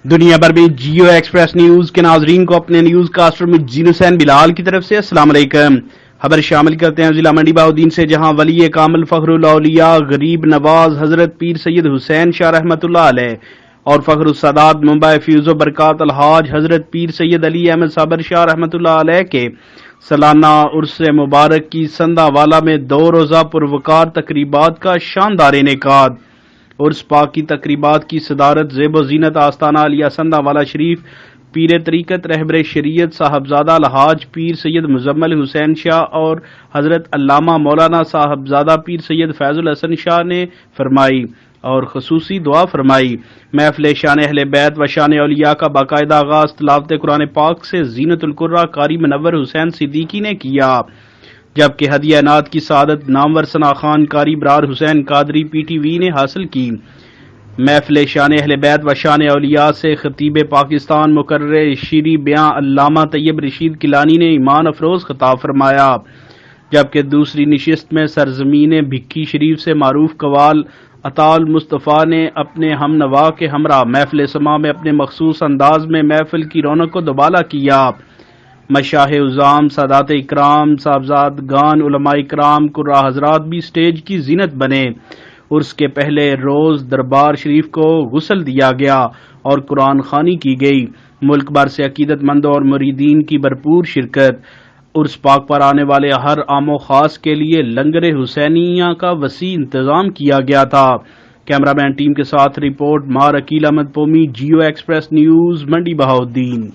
دنیا بھر میں جیو ایکسپریس نیوز کے ناظرین کو اپنے نیوز کاسٹر مجید حسین بلال کی طرف سے السلام علیکم۔ خبر شامل کرتے ہیں ضلع منڈی بہاؤدین سے، جہاں ولی کامل فخر الاولیاء غریب نواز حضرت پیر سید حسین شاہ رحمۃ اللہ علیہ اور فخر السادات منبع فیوز و برکات الحاج حضرت پیر سید علی احمد صابر شاہ رحمۃ اللہ علیہ کے سالانہ عرس مبارک کی سندھا والا میں 2 روزہ پروقار تقریبات کا شاندار انعقاد۔ عرس پاک کی تقریبات کی صدارت زیب و زینت آستانہ علیہ سندھا والا شریف پیر طریقت رہبر شریعت صاحبزادہ الحاج پیر سید مزمل حسین شاہ اور حضرت علامہ مولانا صاحبزادہ پیر سید فیض الحسن شاہ نے فرمائی اور خصوصی دعا فرمائی۔ محفل شان اہل بیت و شان اولیاء کا باقاعدہ آغاز تلاوت قرآن پاک سے زینت القرہ قاری منور حسین صدیقی نے کیا، جبکہ ہدیہ نعت کی سعادت نامور ثنا خان قاری برار حسین قادری پی ٹی وی نے حاصل کی۔ محفل شان اہل بیت و شان اولیاء سے خطیب پاکستان مقرر شیریں بیاں علامہ طیب رشید گیلانی نے ایمان افروز خطاب فرمایا، جبکہ دوسری نشست میں سرزمین بھکی شریف سے معروف قوال عطا المصطفیٰ نے اپنے ہم نوا کے ہمراہ محفل سما میں اپنے مخصوص انداز میں محفل کی رونق کو دوبالا کیا۔ مشاہ عظام، سادات اکرام، صاحبزادگان، علماء اکرام، قرہ حضرات بھی سٹیج کی زینت بنے۔ عرس کے پہلے روز دربار شریف کو غسل دیا گیا اور قرآن خوانی کی گئی۔ ملک بھر سے عقیدت مندوں اور مریدین کی بھرپور شرکت۔ عرس پاک پر آنے والے ہر عام و خاص کے لیے لنگر حسینیہ کا وسیع انتظام کیا گیا تھا۔ کیمرہ مین ٹیم کے ساتھ رپورٹ مار عقیل احمد پومی، جیو ایکسپریس نیوز، منڈی بہاؤدین۔